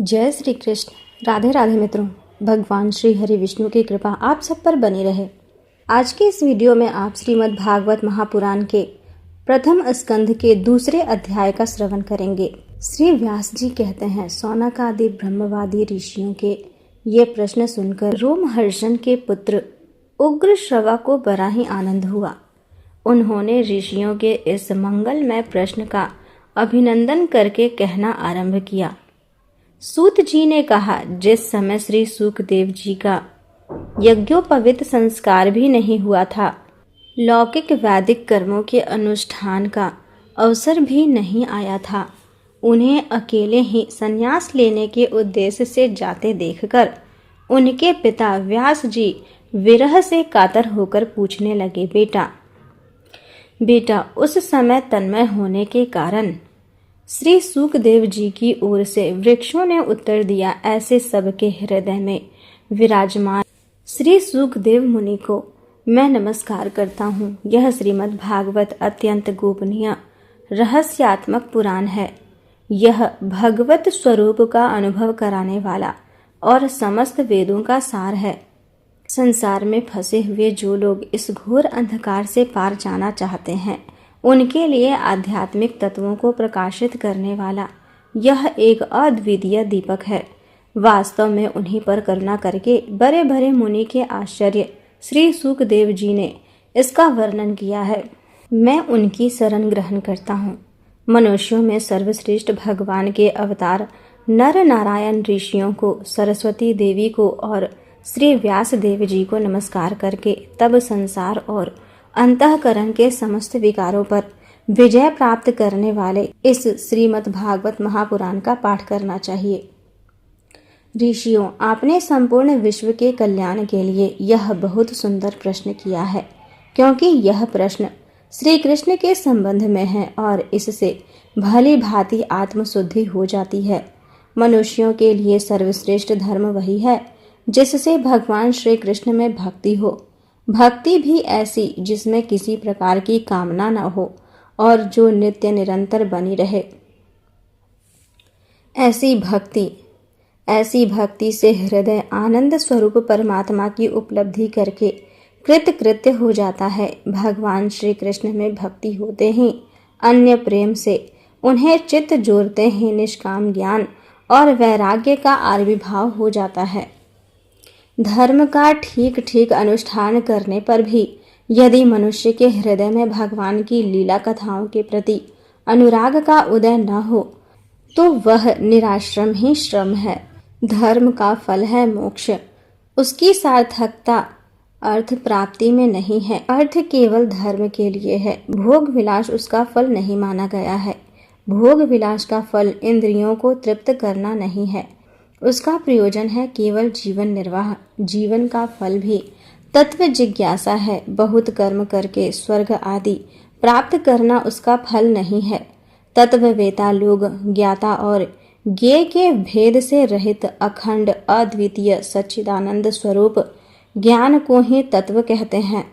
जय श्री कृष्ण। राधे राधे मित्रों। भगवान श्री हरि विष्णु की कृपा आप सब पर बनी रहे। आज के इस वीडियो में आप श्रीमद् भागवत महापुराण के प्रथम स्कंध के दूसरे अध्याय का श्रवण करेंगे। श्री व्यास जी कहते हैं, सौनक आदि ब्रह्मवादी ऋषियों के ये प्रश्न सुनकर रोमहर्षण के पुत्र उग्र श्रवा को बड़ा ही आनंद हुआ। उन्होंने ऋषियों के इस मंगलमय प्रश्न का अभिनंदन करके कहना आरंभ किया। सूत जी ने कहा, जिस समय श्री सुखदेव जी का यज्ञोपवीत संस्कार भी नहीं हुआ था, लौकिक वैदिक कर्मों के अनुष्ठान का अवसर भी नहीं आया था, उन्हें अकेले ही संन्यास लेने के उद्देश्य से जाते देखकर उनके पिता व्यास जी विरह से कातर होकर पूछने लगे, बेटा उस समय तन्मय होने के कारण श्री सुखदेव जी की ओर से वृक्षों ने उत्तर दिया, ऐसे सबके हृदय में विराजमान श्री सुखदेव मुनि को मैं नमस्कार करता हूँ। यह श्रीमद् भागवत अत्यंत गोपनीय रहस्यात्मक पुराण है। यह भगवत स्वरूप का अनुभव कराने वाला और समस्त वेदों का सार है। संसार में फंसे हुए जो लोग इस घोर अंधकार से पार जाना चाहते हैं, उनके लिए आध्यात्मिक तत्वों को प्रकाशित करने वाला यह एक अद्वितीय दीपक है। वास्तव में उन्हीं पर करुणा करके बड़े बड़े मुनि के आश्चर्य श्री सुखदेव जी ने इसका वर्णन किया है। मैं उनकी शरण ग्रहण करता हूँ। मनुष्यों में सर्वश्रेष्ठ भगवान के अवतार नर नारायण ऋषियों को, सरस्वती देवी को और श्री व्यास देव जी को नमस्कार करके तब संसार और अंतःकरण के समस्त विकारों पर विजय प्राप्त करने वाले इस श्रीमद् भागवत महापुराण का पाठ करना चाहिए। ऋषियों, आपने संपूर्ण विश्व के कल्याण के लिए यह बहुत सुंदर प्रश्न किया है, क्योंकि यह प्रश्न श्री कृष्ण के संबंध में है और इससे भली भांति आत्मशुद्धि हो जाती है। मनुष्यों के लिए सर्वश्रेष्ठ धर्म वही है जिससे भगवान श्री कृष्ण में भक्ति हो। भक्ति भी ऐसी जिसमें किसी प्रकार की कामना न हो और जो नित्य निरंतर बनी रहे। ऐसी भक्ति से हृदय आनंद स्वरूप परमात्मा की उपलब्धि करके कृतकृत्य हो जाता है। भगवान श्री कृष्ण में भक्ति होते ही अन्य प्रेम से उन्हें चित्त जोड़ते ही निष्काम ज्ञान और वैराग्य का आविर्भाव हो जाता है। धर्म का ठीक ठीक अनुष्ठान करने पर भी यदि मनुष्य के हृदय में भगवान की लीला कथाओं के प्रति अनुराग का उदय न हो तो वह निराश्रम ही श्रम है। धर्म का फल है मोक्ष। उसकी सार्थकता अर्थ प्राप्ति में नहीं है। अर्थ केवल धर्म के लिए है। भोग विलास उसका फल नहीं माना गया है। भोग विलास का फल इंद्रियों को तृप्त करना नहीं है। उसका प्रयोजन है केवल जीवन निर्वाह। जीवन का फल भी तत्व जिज्ञासा है। बहुत कर्म करके स्वर्ग आदि प्राप्त करना उसका फल नहीं है। तत्ववेता लोग ज्ञाता और ज्ञेय के भेद से रहित अखंड अद्वितीय सच्चिदानंद स्वरूप ज्ञान को ही तत्व कहते हैं।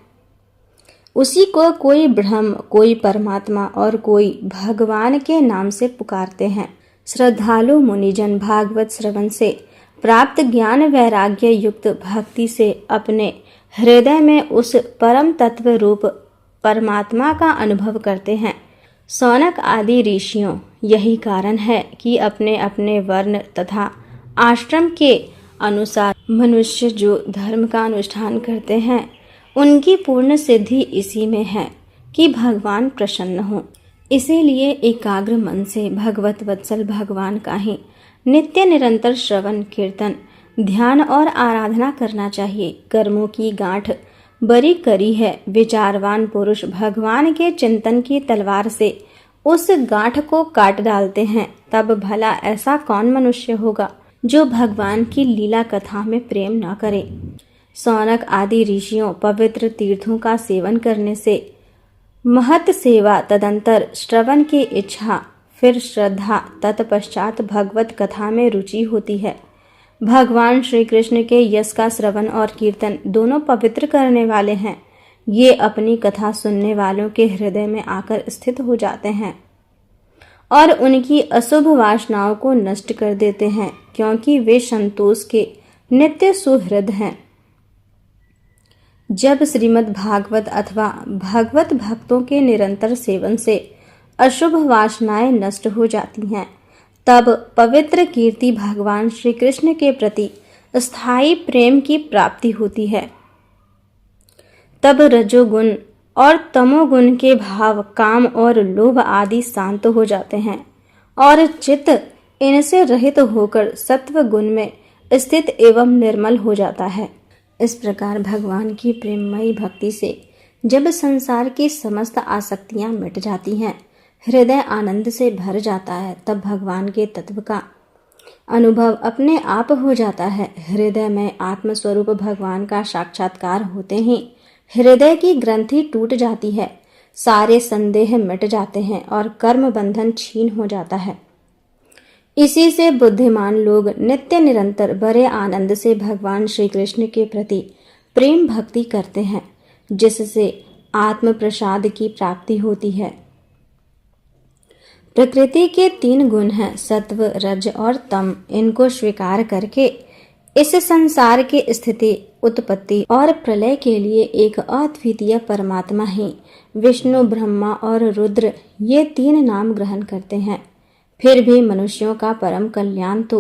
उसी को कोई ब्रह्म, कोई परमात्मा और कोई भगवान के नाम से पुकारते हैं। श्रद्धालु मुनिजन भागवत श्रवण से प्राप्त ज्ञान वैराग्य युक्त भक्ति से अपने हृदय में उस परम तत्व रूप परमात्मा का अनुभव करते हैं। सौनक आदि ऋषियों, यही कारण है कि अपने अपने वर्ण तथा आश्रम के अनुसार मनुष्य जो धर्म का अनुष्ठान करते हैं, उनकी पूर्ण सिद्धि इसी में है कि भगवान प्रसन्न हो। इसीलिए एकाग्र मन से भगवत वत्सल भगवान का ही नित्य निरंतर श्रवण, कीर्तन, ध्यान और आराधना करना चाहिए। कर्मों की गांठ बरी करी है। विचारवान पुरुष भगवान के चिंतन की तलवार से उस गांठ को काट डालते हैं। तब भला ऐसा कौन मनुष्य होगा जो भगवान की लीला कथा में प्रेम न करे। सौनक आदि ऋषियों, पवित्र तीर्थों का सेवन करने से महत सेवा, तदंतर श्रवण की इच्छा, फिर श्रद्धा, तत्पश्चात भगवत कथा में रुचि होती है। भगवान श्री कृष्ण के यश का श्रवण और कीर्तन दोनों पवित्र करने वाले हैं। ये अपनी कथा सुनने वालों के हृदय में आकर स्थित हो जाते हैं और उनकी अशुभ वासनाओं को नष्ट कर देते हैं, क्योंकि वे संतोष के नित्य सुहृद हैं। जब श्रीमद् भागवत अथवा भगवत भक्तों के निरंतर सेवन से अशुभ वासनाएं नष्ट हो जाती हैं, तब पवित्र कीर्ति भगवान श्री कृष्ण के प्रति स्थायी प्रेम की प्राप्ति होती है। तब रजोगुण और तमोगुण के भाव, काम और लोभ आदि शांत हो जाते हैं और चित्त इनसे रहित होकर सत्व गुण में स्थित एवं निर्मल हो जाता है। इस प्रकार भगवान की प्रेममयी भक्ति से जब संसार की समस्त आसक्तियां मिट जाती हैं, हृदय आनंद से भर जाता है, तब भगवान के तत्व का अनुभव अपने आप हो जाता है। हृदय में आत्मस्वरूप भगवान का साक्षात्कार होते ही हृदय की ग्रंथि टूट जाती है, सारे संदेह मिट जाते हैं और कर्म बंधन छीन हो जाता है। इसी से बुद्धिमान लोग नित्य निरंतर बड़े आनंद से भगवान श्री कृष्ण के प्रति प्रेम भक्ति करते हैं, जिससे आत्म प्रसाद की प्राप्ति होती है। प्रकृति के 3 गुण हैं, सत्व, रज और तम। इनको स्वीकार करके इस संसार की स्थिति, उत्पत्ति और प्रलय के लिए एक अद्वितीय परमात्मा ही विष्णु, ब्रह्मा और रुद्र, ये 3 नाम ग्रहण करते हैं। फिर भी मनुष्यों का परम कल्याण तो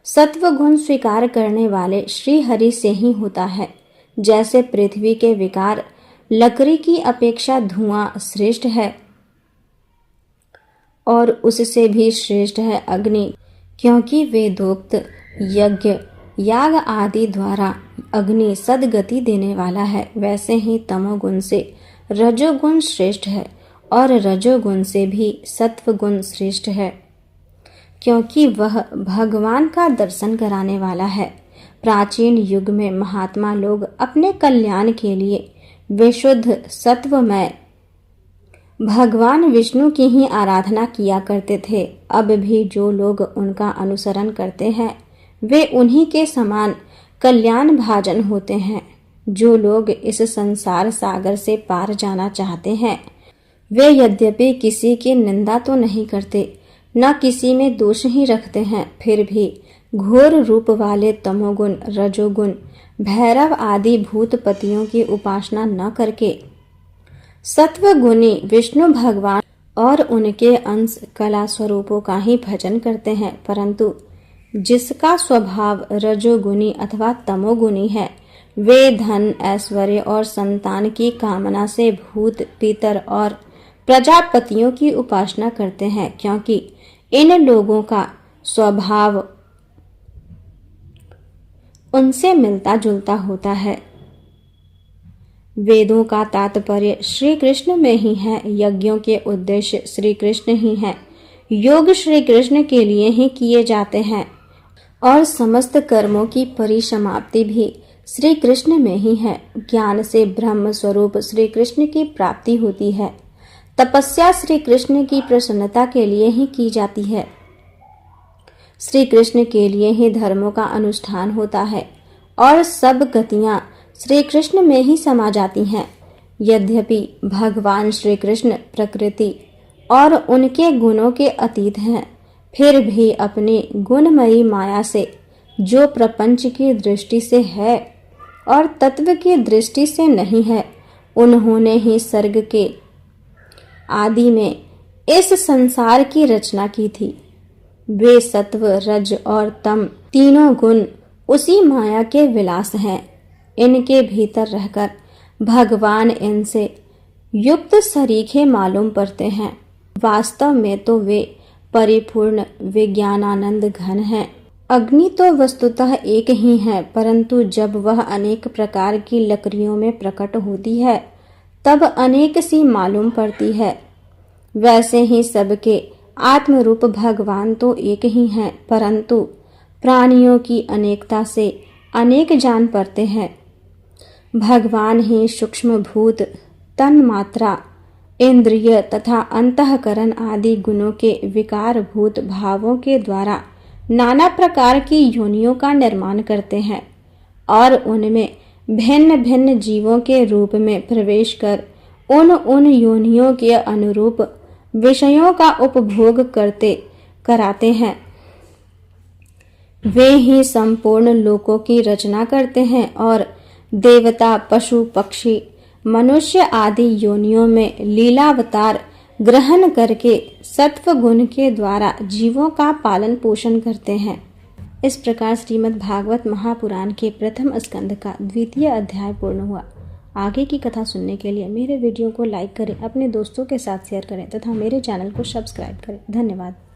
सत्व गुण स्वीकार करने वाले श्री हरि से ही होता है। जैसे पृथ्वी के विकार लकड़ी की अपेक्षा धुआं श्रेष्ठ है और उससे भी श्रेष्ठ है अग्नि, क्योंकि वेदोक्त यज्ञ, याग आदि द्वारा अग्नि सद्गति देने वाला है, वैसे ही तमोगुण से रजोगुण श्रेष्ठ है और रजोगुण से भी सत्वगुण श्रेष्ठ है, क्योंकि वह भगवान का दर्शन कराने वाला है। प्राचीन युग में महात्मा लोग अपने कल्याण के लिए विशुद्ध सत्वमय भगवान विष्णु की ही आराधना किया करते थे। अब भी जो लोग उनका अनुसरण करते हैं, वे उन्हीं के समान कल्याण भाजन होते हैं। जो लोग इस संसार सागर से पार जाना चाहते हैं, वे यद्यपि किसी की निंदा तो नहीं करते, न किसी में दोष ही रखते हैं, फिर भी घोर रूप वाले तमोगुण, रजोगुण, भैरव आदि भूतपतियों की उपासना न करके सत्वगुणी विष्णु भगवान और उनके अंश कला स्वरूपों का ही भजन करते हैं। परंतु जिसका स्वभाव रजोगुणी अथवा तमोगुणी है, वे धन, ऐश्वर्य और संतान की कामना से भूत, पितर और प्रजापतियों की उपासना करते हैं, क्योंकि इन लोगों का स्वभाव उनसे मिलता जुलता होता है। वेदों का तात्पर्य श्री कृष्ण में ही है, यज्ञों के उद्देश्य श्री कृष्ण ही हैं, योग श्री कृष्ण के लिए ही किए जाते हैं और समस्त कर्मों की परिसमाप्ति भी श्री कृष्ण में ही है। ज्ञान से ब्रह्म स्वरूप श्री कृष्ण की प्राप्ति होती है। तपस्या श्री कृष्ण की प्रसन्नता के लिए ही की जाती है। श्री कृष्ण के लिए ही धर्मों का अनुष्ठान होता है और सब गतियां श्री कृष्ण में ही समा जाती हैं। यद्यपि भगवान श्री कृष्ण प्रकृति और उनके गुणों के अतीत हैं, फिर भी अपनी गुणमयी माया से जो प्रपंच की दृष्टि से है और तत्व की दृष्टि से नहीं है, उन्होंने ही सर्ग के आदि में इस संसार की रचना की थी। वे सत्व, रज और तम तीनों गुण उसी माया के विलास हैं। इनके भीतर रहकर भगवान इनसे युक्त सरीखे मालूम पड़ते हैं। वास्तव में तो वे परिपूर्ण विज्ञानानंद घन हैं। अग्नि तो वस्तुतः एक ही है, परंतु जब वह अनेक प्रकार की लकड़ियों में प्रकट होती है, तब अनेक सी मालूम पड़ती है। वैसे ही सबके आत्मरूप भगवान तो एक ही हैं, परंतु प्राणियों की अनेकता से अनेक जान पड़ते हैं। भगवान ही सूक्ष्म भूत, तन मात्रा, इंद्रिय तथा अंतःकरण आदि गुणों के विकार भूत भावों के द्वारा नाना प्रकार की योनियों का निर्माण करते हैं और उनमें भिन्न भिन्न जीवों के रूप में प्रवेश कर उन योनियों के अनुरूप विषयों का उपभोग कराते हैं, वे ही संपूर्ण लोकों की रचना करते हैं और देवता, पशु, पक्षी, मनुष्य आदि योनियों में लीलावतार ग्रहण करके सत्व गुण के द्वारा जीवों का पालन पोषण करते हैं। इस प्रकार श्रीमद् भागवत महापुराण के प्रथम स्कंद का 2वां अध्याय पूर्ण हुआ। आगे की कथा सुनने के लिए मेरे वीडियो को लाइक करें, अपने दोस्तों के साथ शेयर करें तथा मेरे चैनल को सब्सक्राइब करें। धन्यवाद।